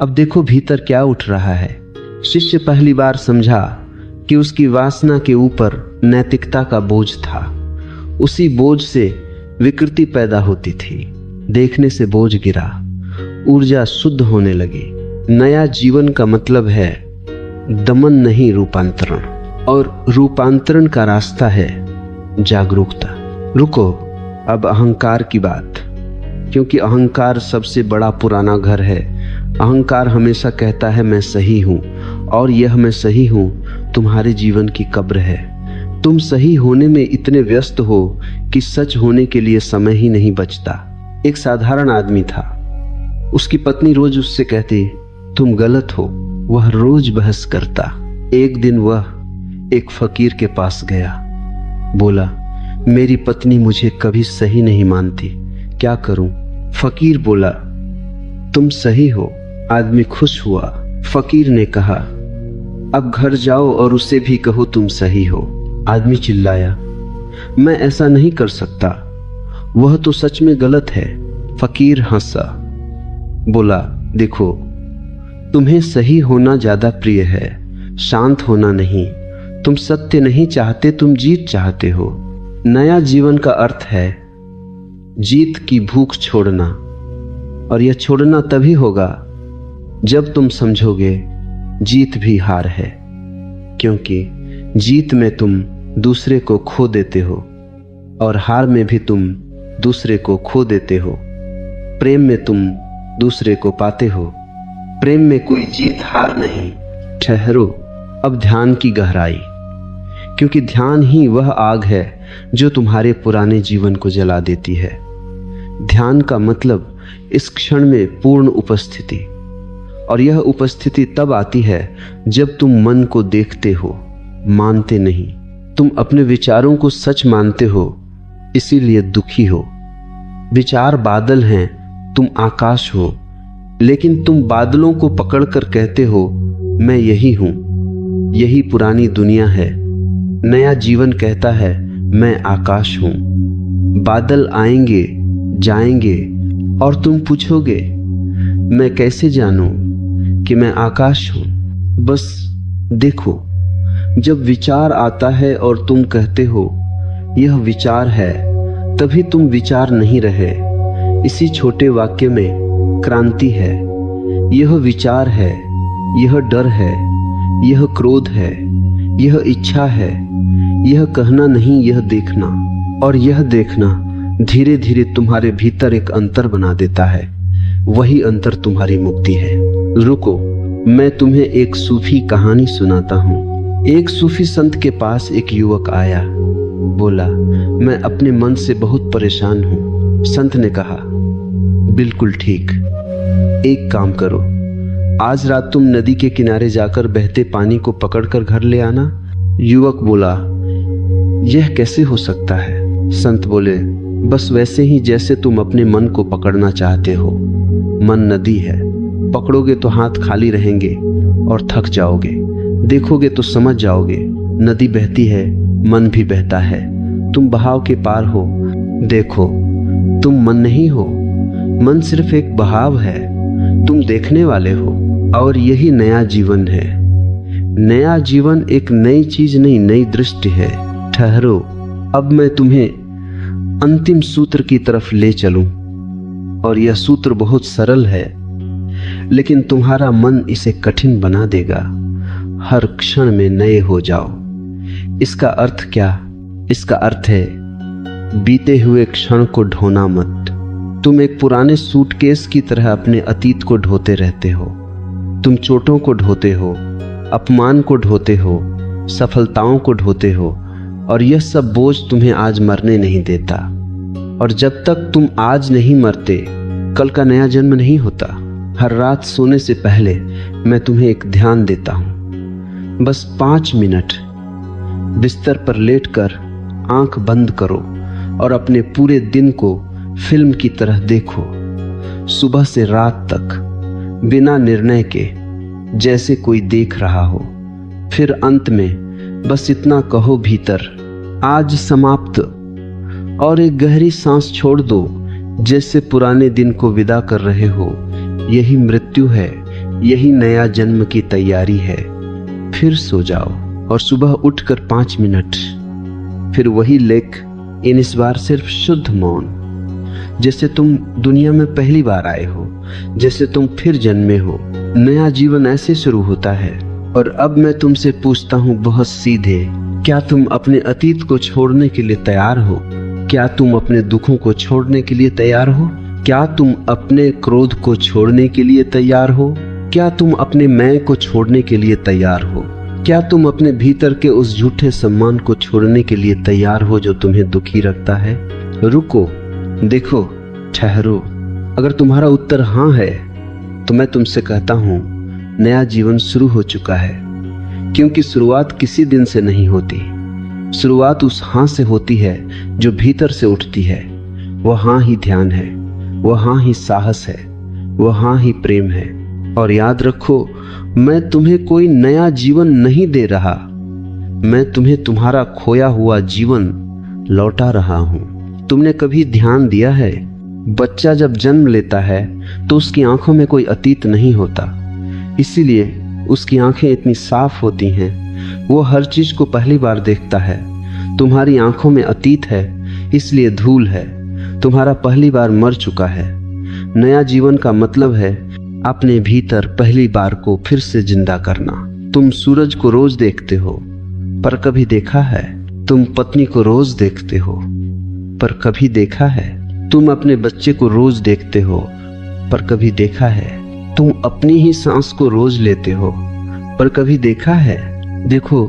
Speaker 1: अब देखो भीतर क्या उठ रहा है। शिष्य पहली बार समझा कि उसकी वासना के ऊपर नैतिकता का बोझ था। उसी बोझ से विकृति पैदा होती थी। देखने से बोझ गिरा, ऊर्जा शुद्ध होने लगी। नया जीवन का मतलब है दमन नहीं, रूपांतरण। और रूपांतरण का रास्ता है जागरूकता। रुको, अब अहंकार की बात, क्योंकि अहंकार सबसे बड़ा पुराना घर है। अहंकार हमेशा कहता है मैं सही हूं, और यह मैं सही हूं तुम्हारे जीवन की कब्र है। तुम सही होने में इतने व्यस्त हो कि सच होने के लिए समय ही नहीं बचता। एक साधारण आदमी था, उसकी पत्नी रोज उससे कहती तुम गलत हो। वह रोज बहस करता। एक दिन वह एक फकीर के पास गया। बोला, मेरी पत्नी मुझे कभी सही नहीं मानती, क्या करूं? फकीर बोला, तुम सही हो। आदमी खुश हुआ। फकीर ने कहा, अब घर जाओ और उसे भी कहो तुम सही हो। आदमी चिल्लाया, मैं ऐसा नहीं कर सकता, वह तो सच में गलत है। फकीर हंसा, बोला, देखो, तुम्हें सही होना ज्यादा प्रिय है, शांत होना नहीं। तुम सत्य नहीं चाहते, तुम जीत चाहते हो। नया जीवन का अर्थ है जीत की भूख छोड़ना, और यह छोड़ना तभी होगा जब तुम समझोगे जीत भी हार है। क्योंकि जीत में तुम दूसरे को खो देते हो, और हार में भी तुम दूसरे को खो देते हो। प्रेम में तुम दूसरे को पाते हो। प्रेम में कोई जीत हार नहीं। ठहरो, अब ध्यान की गहराई, क्योंकि ध्यान ही वह आग है जो तुम्हारे पुराने जीवन को जला देती है। ध्यान का मतलब इस क्षण में पूर्ण उपस्थिति, और यह उपस्थिति तब आती है जब तुम मन को देखते हो, मानते नहीं। तुम अपने विचारों को सच मानते हो, इसीलिए दुखी हो। विचार बादल हैं, तुम आकाश हो, लेकिन तुम बादलों को पकड़कर कहते हो मैं यही हूं। यही पुरानी दुनिया है। नया जीवन कहता है मैं आकाश हूं। बादल आएंगे जाएंगे और तुम पूछोगे मैं कैसे जानूं कि मैं आकाश हूं? बस देखो, जब विचार आता है और तुम कहते हो यह विचार है, तभी तुम विचार नहीं रहे। इसी छोटे वाक्य में क्रांति है। यह विचार है, यह डर है, यह क्रोध है, यह इच्छा है। यह कहना नहीं, यह देखना। और यह देखना धीरे धीरे तुम्हारे भीतर एक अंतर बना देता है। वही अंतर तुम्हारी मुक्ति है। रुको, मैं तुम्हें एक सूफी कहानी सुनाता हूँ। एक सूफी संत के पास एक युवक आया। बोला, मैं अपने मन से बहुत परेशान हूं। संत ने कहा, बिल्कुल ठीक, एक काम करो, आज रात तुम नदी के किनारे जाकर बहते पानी को पकड़कर घर ले आना। युवक बोला, यह कैसे हो सकता है? संत बोले, बस वैसे ही जैसे तुम अपने मन को पकड़ना चाहते हो। मन नदी है, पकड़ोगे तो हाथ खाली रहेंगे और थक जाओगे। देखोगे तो समझ जाओगे, नदी बहती है, मन भी बहता है। तुम बहाव के पार हो। देखो, तुम मन नहीं हो, मन सिर्फ एक बहाव है, तुम देखने वाले हो। और यही नया जीवन है। नया जीवन एक नई चीज नहीं, नई दृष्टि है। ठहरो, अब मैं तुम्हें अंतिम सूत्र की तरफ ले चलूं। और यह सूत्र बहुत सरल है, लेकिन तुम्हारा मन इसे कठिन बना देगा। हर क्षण में नए हो जाओ। इसका अर्थ क्या? इसका अर्थ है, बीते हुए क्षण को ढोना मत। तुम एक पुराने सूटकेस की तरह अपने अतीत को ढोते रहते हो। तुम चोटों को ढोते हो, अपमान को ढोते हो, सफलताओं को ढोते हो, और यह सब बोझ तुम्हें आज मरने नहीं देता। और जब तक तुम आज नहीं मरते, कल का नया जन्म नहीं होता। हर रात सोने से पहले मैं तुम्हें एक ध्यान देता हूं। बस 5 मिनट बिस्तर पर लेटकर आंख बंद करो और अपने पूरे दिन को फिल्म की तरह देखो, सुबह से रात तक, बिना निर्णय के, जैसे कोई देख रहा हो। फिर अंत में बस इतना कहो भीतर, आज समाप्त, और एक गहरी सांस छोड़ दो, जैसे पुराने दिन को विदा कर रहे हो। यही मृत्यु है, यही नया जन्म की तैयारी है। फिर सो जाओ और सुबह उठकर 5 मिनट, फिर वही लेख, इस बार सिर्फ शुद्ध मौन, जैसे तुम दुनिया में पहली बार आए हो, जैसे तुम फिर जन्मे हो। नया जीवन ऐसे शुरू होता है। और अब मैं तुमसे पूछता हूँ बहुत सीधे, क्या तुम अपने अतीत को छोड़ने के लिए तैयार हो? क्या तुम अपने दुखों को छोड़ने के लिए तैयार हो? क्या तुम अपने क्रोध को छोड़ने के लिए तैयार हो? क्या तुम अपने मैं को छोड़ने के लिए तैयार हो? क्या तुम अपने भीतर के उस झूठे सम्मान को छोड़ने के लिए तैयार हो जो तुम्हें दुखी रखता है? रुको, देखो, ठहरो। अगर तुम्हारा उत्तर हाँ है, तो मैं तुमसे कहता हूं, नया जीवन शुरू हो चुका है। क्योंकि शुरुआत किसी दिन से नहीं होती। शुरुआत उस हाँ से होती है जो भीतर से उठती है। वह हाँ ही ध्यान है, वह हाँ ही साहस है, वह हाँ ही प्रेम है। और याद रखो, मैं तुम्हें कोई नया जीवन नहीं दे रहा, मैं तुम्हें तुम्हारा खोया हुआ जीवन लौटा रहा हूं। तुमने कभी ध्यान दिया है, बच्चा जब जन्म लेता है तो उसकी आंखों में कोई अतीत नहीं होता, इसीलिए उसकी आंखें इतनी साफ होती हैं। वो हर चीज को पहली बार देखता है। तुम्हारी आंखों में अतीत है, इसलिए धूल है। तुम्हारा पहली बार मर चुका है। नया जीवन का मतलब है अपने भीतर पहली बार को फिर से जिंदा करना। तुम सूरज को रोज देखते हो, पर कभी देखा है? तुम पत्नी को रोज देखते हो, पर कभी देखा है? तुम अपने बच्चे को रोज देखते हो, पर कभी देखा है? तुम अपनी ही सांस को रोज लेते हो, पर कभी देखा है? देखो,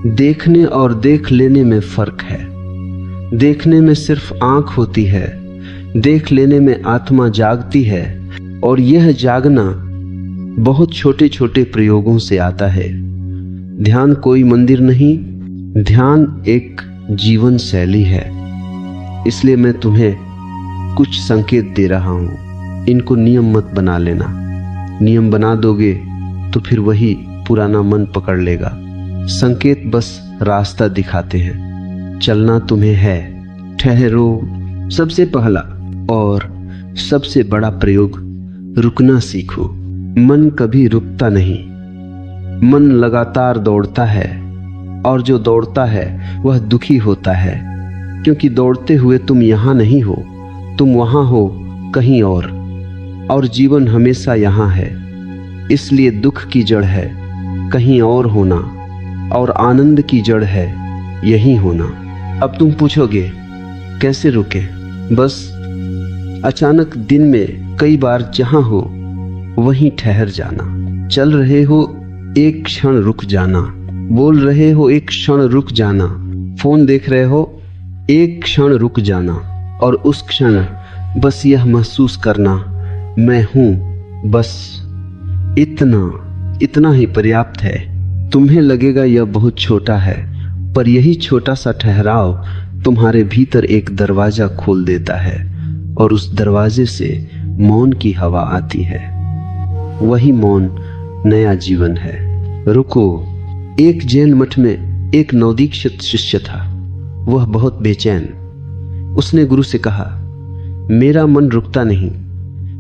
Speaker 1: देखने और देख लेने में फर्क है। देखने में सिर्फ आंख होती है, देख लेने में आत्मा जागती है। और यह जागना बहुत छोटे छोटे प्रयोगों से आता है। ध्यान कोई मंदिर नहीं, ध्यान एक जीवन शैली है। इसलिए मैं तुम्हें कुछ संकेत दे रहा हूं, इनको नियम मत बना लेना। नियम बना दोगे तो फिर वही पुराना मन पकड़ लेगा। संकेत बस रास्ता दिखाते हैं, चलना तुम्हें है। ठहरो। सबसे पहला और सबसे बड़ा प्रयोग, रुकना सीखो। मन कभी रुकता नहीं, मन लगातार दौड़ता है, और जो दौड़ता है वह दुखी होता है, क्योंकि दौड़ते हुए तुम यहाँ नहीं हो, तुम वहाँ हो कहीं और जीवन हमेशा यहाँ है। इसलिए दुख की जड़ है कहीं और होना, और आनंद की जड़ है यही होना। अब तुम पूछोगे कैसे रुके? बस अचानक दिन में कई बार जहां हो वहीं ठहर जाना। चल रहे हो, एक क्षण रुक जाना, बोल रहे हो एक क्षण रुक जाना, फोन देख रहे हो एक क्षण रुक जाना, और उस क्षण बस यह महसूस करना मैं हूं, बस इतना ही पर्याप्त है। तुम्हें लगेगा यह बहुत छोटा है, पर यही छोटा सा ठहराव तुम्हारे भीतर एक दरवाजा खोल देता है, और उस दरवाजे से मौन की हवा आती है। वही मौन नया जीवन है। रुको। एक जैन मठ में एक नवदीक्षित शिष्य था। वह बहुत बेचैन। उसने गुरु से कहा, मेरा मन रुकता नहीं,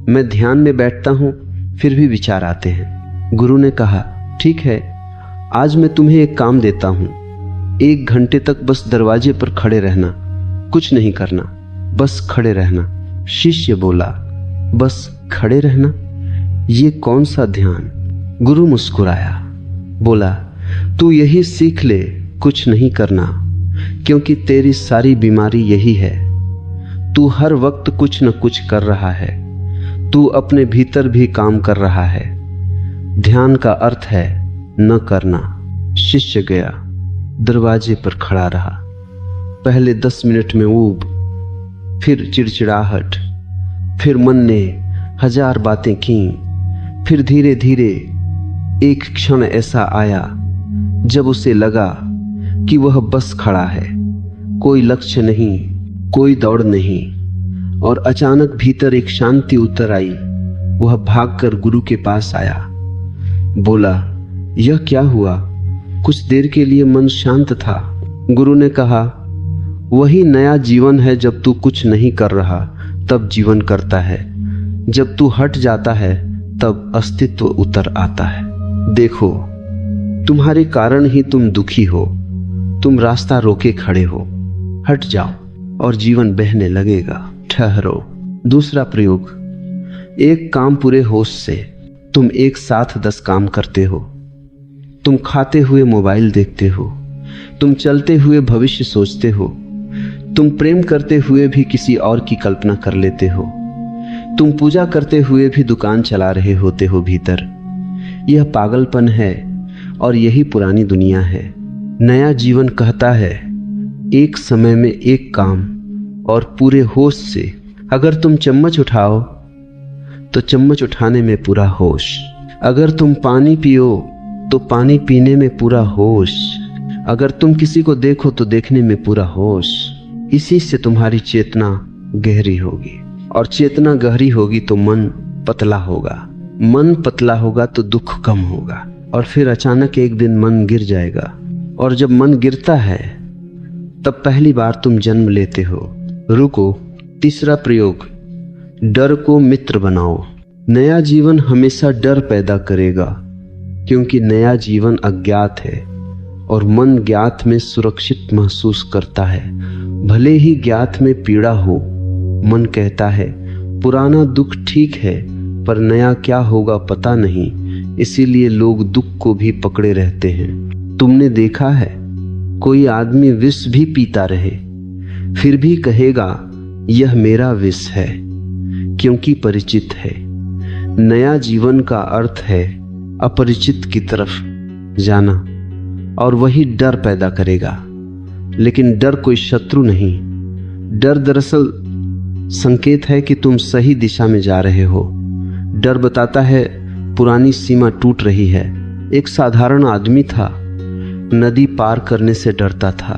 Speaker 1: मैं ध्यान में बैठता हूं, फिर भी विचार आते हैं। गुरु ने कहा, ठीक है, आज मैं तुम्हें एक काम देता हूं। 1 घंटे तक बस दरवाजे पर खड़े रहना, कुछ नहीं करना, बस खड़े रहना। शिष्य बोला, बस खड़े रहना, ये कौन सा ध्यान? गुरु मुस्कुराया, बोला, तू यही सीख ले, कुछ नहीं करना, क्योंकि तेरी सारी बीमारी यही है। तू हर वक्त कुछ न कुछ कर रहा है, तू अपने भीतर भी काम कर रहा है। ध्यान का अर्थ है न करना। शिष्य गया, दरवाजे पर खड़ा रहा। पहले 10 मिनट में ऊब, फिर चिड़चिड़ाहट, फिर मन ने 1000 बातें की। फिर धीरे धीरे एक क्षण ऐसा आया जब उसे लगा कि वह बस खड़ा है, कोई लक्ष्य नहीं, कोई दौड़ नहीं। और अचानक भीतर एक शांति उतर आई। वह भागकर गुरु के पास आया, बोला, यह क्या हुआ? कुछ देर के लिए मन शांत था। गुरु ने कहा, वही नया जीवन है। जब तू कुछ नहीं कर रहा तब जीवन करता है, जब तू हट जाता है तब अस्तित्व उतर आता है। देखो, तुम्हारे कारण ही तुम दुखी हो, तुम रास्ता रोके खड़े हो। हट जाओ और जीवन बहने लगेगा। ठहरो। दूसरा प्रयोग, एक काम पूरे होश से। तुम एक साथ 10 काम करते हो। तुम खाते हुए मोबाइल देखते हो, तुम चलते हुए भविष्य सोचते हो, तुम प्रेम करते हुए भी किसी और की कल्पना कर लेते हो, तुम पूजा करते हुए भी दुकान चला रहे होते हो भीतर। यह पागलपन है और यही पुरानी दुनिया है। नया जीवन कहता है, एक समय में एक काम और पूरे होश से। अगर तुम चम्मच उठाओ तो चम्मच उठाने में पूरा होश। अगर तुम पानी पियो तो पानी पीने में पूरा होश। अगर तुम किसी को देखो तो देखने में पूरा होश। इसी से तुम्हारी चेतना गहरी होगी, और चेतना गहरी होगी तो मन पतला होगा। मन पतला होगा तो दुख कम होगा, और फिर अचानक एक दिन मन गिर जाएगा। और जब मन गिरता है तब पहली बार तुम जन्म लेते हो। रुको। तीसरा प्रयोग, डर को मित्र बनाओ। नया जीवन हमेशा डर पैदा करेगा, क्योंकि नया जीवन अज्ञात है और मन ज्ञात में सुरक्षित महसूस करता है। भले ही ज्ञात में पीड़ा हो, मन कहता है पुराना दुख ठीक है, पर नया क्या होगा पता नहीं। इसीलिए लोग दुख को भी पकड़े रहते हैं। तुमने देखा है, कोई आदमी विष भी पीता रहे, फिर भी कहेगा यह मेरा विष है, क्योंकि परिचित है। नया जीवन का अर्थ है अपरिचित की तरफ जाना, और वही डर पैदा करेगा। लेकिन डर कोई शत्रु नहीं। डर दरअसल संकेत है कि तुम सही दिशा में जा रहे हो। डर बताता है पुरानी सीमा टूट रही है। एक साधारण आदमी था, नदी पार करने से डरता था।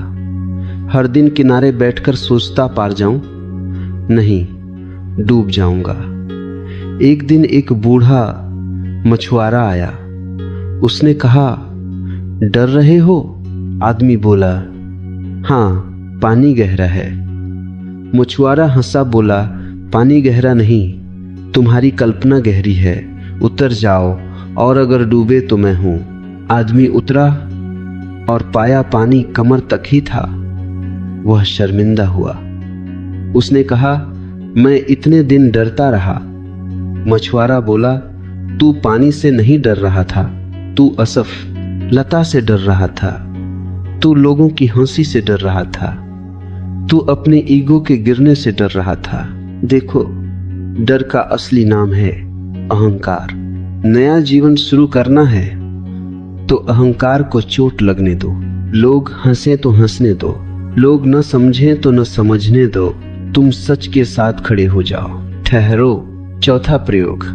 Speaker 1: हर दिन किनारे बैठकर सोचता, पार जाऊं? नहीं, डूब जाऊंगा। एक दिन एक बूढ़ा मछुआरा आया। उसने कहा, डर रहे हो? आदमी बोला, हाँ, पानी गहरा है। मछुआरा हंसा, बोला, पानी गहरा नहीं, तुम्हारी कल्पना गहरी है। उतर जाओ, और अगर डूबे तो मैं हूं। आदमी उतरा और पाया पानी कमर तक ही था। वह शर्मिंदा हुआ। उसने कहा, मैं इतने दिन डरता रहा। मछुआरा बोला, तू पानी से नहीं डर रहा था, तू असफलता से डर रहा था, तू लोगों की हंसी से डर रहा था, तू अपने ईगो के गिरने से डर रहा था। देखो, डर का असली नाम है अहंकार। नया जीवन शुरू करना है तो अहंकार को चोट लगने दो। लोग हंसे तो हंसने दो, लोग न समझें तो न समझने दो। तुम सच के साथ खड़े हो जाओ। ठहरो। चौथा प्रयोग,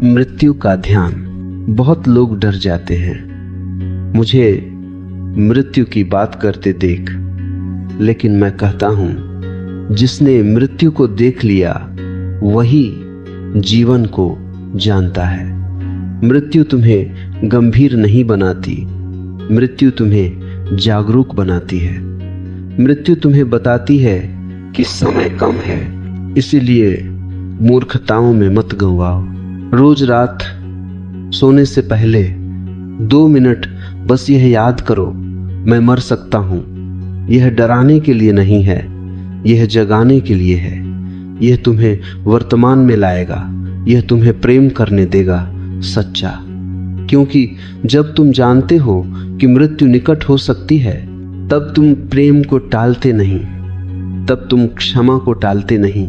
Speaker 1: मृत्यु का ध्यान। बहुत लोग डर जाते हैं मुझे मृत्यु की बात करते देख, लेकिन मैं कहता हूं, जिसने मृत्यु को देख लिया वही जीवन को जानता है। मृत्यु तुम्हें गंभीर नहीं बनाती, मृत्यु तुम्हें जागरूक बनाती है। मृत्यु तुम्हें बताती है कि समय कम है, इसीलिए मूर्खताओं में मत गंवाओ। रोज रात सोने से पहले 2 मिनट बस यह याद करो, मैं मर सकता हूं। यह डराने के लिए नहीं है, यह जगाने के लिए है। यह तुम्हें वर्तमान में लाएगा, यह तुम्हें प्रेम करने देगा सच्चा। क्योंकि जब तुम जानते हो कि मृत्यु निकट हो सकती है, तब तुम प्रेम को टालते नहीं, तब तुम क्षमा को टालते नहीं,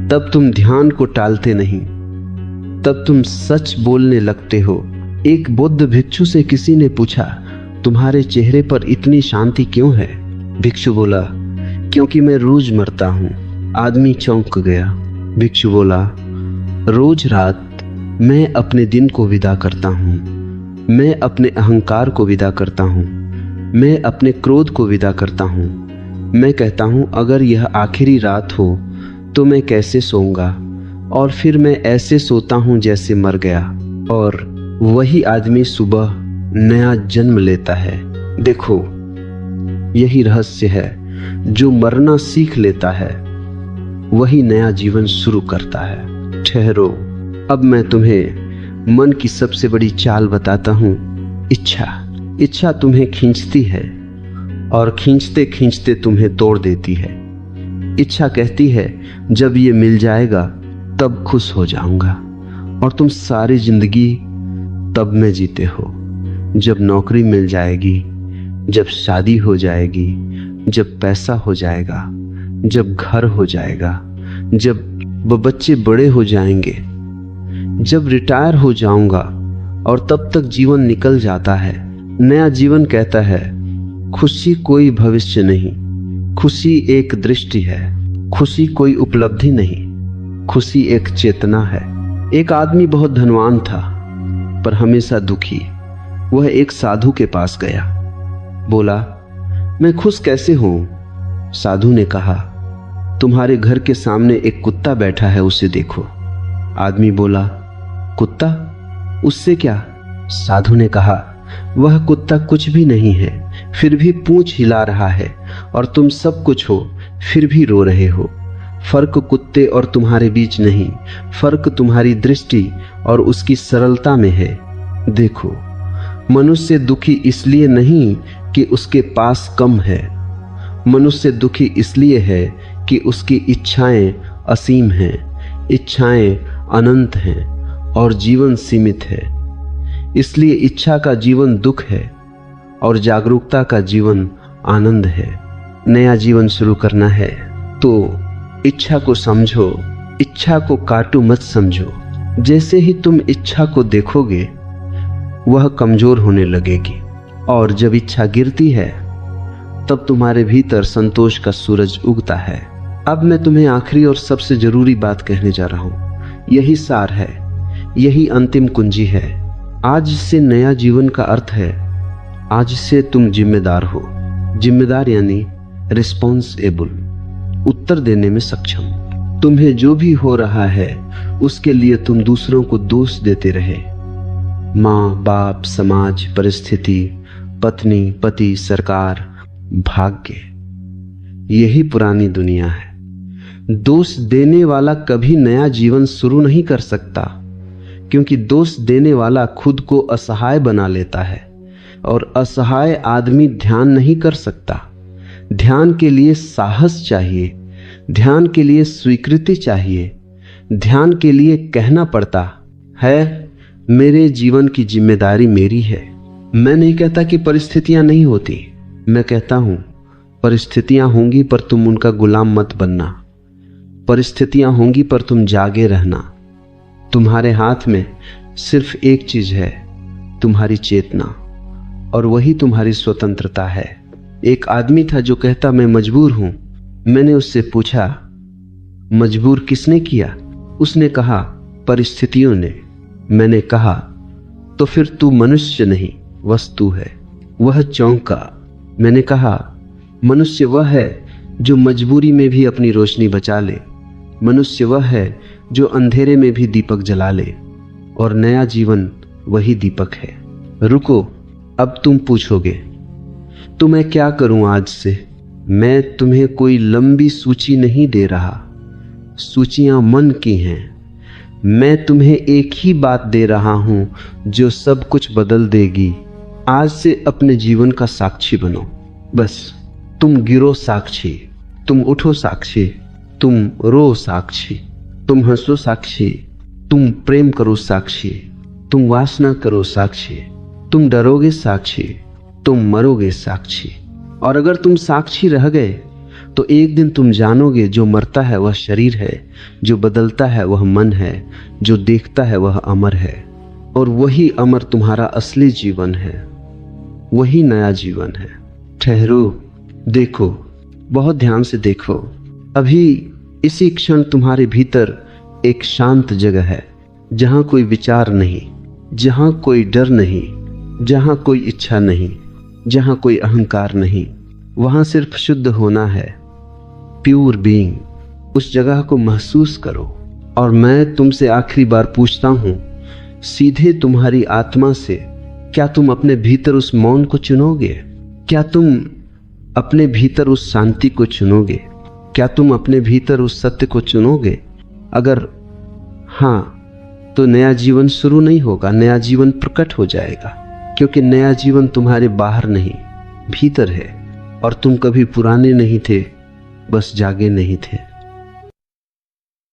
Speaker 1: तब तुम ध्यान को टालते नहीं, तब तुम सच बोलने लगते हो। एक बौद्ध भिक्षु से किसी ने पूछा, तुम्हारे चेहरे पर इतनी शांति क्यों है? भिक्षु बोला, क्योंकि मैं रोज मरता हूं। आदमी चौंक गया। भिक्षु बोला, रोज रात मैं अपने दिन को विदा करता हूं, मैं अपने अहंकार को विदा करता हूं, मैं अपने क्रोध को विदा करता हूं। मैं कहता हूं, अगर यह आखिरी रात हो तो मैं कैसे सोऊंगा, और फिर मैं ऐसे सोता हूं जैसे मर गया। और वही आदमी सुबह नया जन्म लेता है। देखो, यही रहस्य है। जो मरना सीख लेता है वही नया जीवन शुरू करता है। ठहरो, अब मैं तुम्हें मन की सबसे बड़ी चाल बताता हूं। इच्छा तुम्हें खींचती है और खींचते खींचते तुम्हें तोड़ देती है। इच्छा कहती है, जब ये मिल जाएगा तब खुश हो जाऊंगा, और तुम सारी जिंदगी तब में जीते हो, जब नौकरी मिल जाएगी, जब शादी हो जाएगी, जब पैसा हो जाएगा, जब घर हो जाएगा, जब बच्चे बड़े हो जाएंगे, जब रिटायर हो जाऊंगा, और तब तक जीवन निकल जाता है। नया जीवन कहता है, खुशी कोई भविष्य नहीं, खुशी एक दृष्टि है, खुशी कोई उपलब्धि नहीं, खुशी एक चेतना है। एक आदमी बहुत धनवान था पर हमेशा दुखी। वह एक साधु के पास गया। बोला, मैं खुश कैसे हूं? साधु ने कहा, तुम्हारे घर के सामने एक कुत्ता बैठा है, उसे देखो। आदमी बोला, कुत्ता? उससे क्या? साधु ने कहा, वह कुत्ता कुछ भी नहीं है, फिर भी पूंछ हिला रहा है, और तुम सब कुछ हो फिर भी रो रहे हो। फर्क कुत्ते और तुम्हारे बीच नहीं, फर्क तुम्हारी दृष्टि और उसकी सरलता में है। देखो, मनुष्य दुखी इसलिए नहीं कि उसके पास कम है, मनुष्य दुखी इसलिए है कि उसकी इच्छाएं असीम हैं, इच्छाएं अनंत हैं, और जीवन सीमित है। इसलिए इच्छा का जीवन दुख है और जागरूकता का जीवन आनंद है। नया जीवन शुरू करना है तो इच्छा को समझो, इच्छा को काटू मत समझो। जैसे ही तुम इच्छा को देखोगे वह कमजोर होने लगेगी, और जब इच्छा गिरती है तब तुम्हारे भीतर संतोष का सूरज उगता है। अब मैं तुम्हें आखिरी और सबसे जरूरी बात कहने जा रहा हूं। यही सार है, यही अंतिम कुंजी है। आज से नया जीवन का अर्थ है, आज से तुम जिम्मेदार हो। जिम्मेदार यानी रिस्पॉन्सिबल, उत्तर देने में सक्षम। तुम्हें जो भी हो रहा है उसके लिए तुम दूसरों को दोष देते रहे, माँ बाप, समाज, परिस्थिति, पत्नी, पति, सरकार, भाग्य। यही पुरानी दुनिया है। दोष देने वाला कभी नया जीवन शुरू नहीं कर सकता, क्योंकि दोष देने वाला खुद को असहाय बना लेता है, और असहाय आदमी ध्यान नहीं कर सकता। ध्यान के लिए साहस चाहिए, ध्यान के लिए स्वीकृति चाहिए, ध्यान के लिए कहना पड़ता है, मेरे जीवन की जिम्मेदारी मेरी है। मैं नहीं कहता कि परिस्थितियां नहीं होती, मैं कहता हूं परिस्थितियां होंगी पर तुम उनका गुलाम मत बनना। परिस्थितियां होंगी पर तुम जागे रहना। तुम्हारे हाथ में सिर्फ एक चीज है, तुम्हारी चेतना। और वही तुम्हारी स्वतंत्रता है। एक आदमी था जो कहता मैं मजबूर हूं। मैंने उससे पूछा मजबूर किसने किया? उसने कहा परिस्थितियों ने। मैंने कहा तो फिर तू मनुष्य नहीं वस्तु है। वह चौंका। मैंने कहा मनुष्य वह है जो मजबूरी में भी अपनी रोशनी बचा ले। मनुष्य वह है जो अंधेरे में भी दीपक जला ले, और नया जीवन वही दीपक है। रुको, अब तुम पूछोगे तो मैं क्या करूं आज से? मैं तुम्हें कोई लंबी सूची नहीं दे रहा, सूचियां मन की हैं। मैं तुम्हें एक ही बात दे रहा हूं जो सब कुछ बदल देगी। आज से अपने जीवन का साक्षी बनो। बस तुम गिरो साक्षी, तुम उठो साक्षी, तुम रो साक्षी, तुम हंसो साक्षी, तुम प्रेम करो साक्षी, तुम वासना करो साक्षी, तुम डरोगे साक्षी, तुम मरोगे साक्षी। और अगर तुम साक्षी रह गए तो एक दिन तुम जानोगे जो मरता है वह शरीर है, जो बदलता है वह मन है, जो देखता है वह अमर है। और वही अमर तुम्हारा असली जीवन है, वही नया जीवन है। ठहरो, देखो, बहुत ध्यान से देखो। अभी इसी क्षण तुम्हारे भीतर एक शांत जगह है, जहां कोई विचार नहीं, जहां कोई डर नहीं, जहां कोई इच्छा नहीं, जहां कोई अहंकार नहीं। वहां सिर्फ शुद्ध होना है, प्योर बीइंग। उस जगह को महसूस करो। और मैं तुमसे आखिरी बार पूछता हूं, सीधे तुम्हारी आत्मा से, क्या तुम अपने भीतर उस मौन को चुनोगे? क्या तुम अपने भीतर उस शांति को चुनोगे? क्या तुम अपने भीतर उस सत्य को चुनोगे? अगर हां, तो नया जीवन शुरू नहीं होगा, नया जीवन प्रकट हो जाएगा। क्योंकि नया जीवन तुम्हारे बाहर नहीं, भीतर है। और तुम कभी पुराने नहीं थे, बस जागे नहीं थे।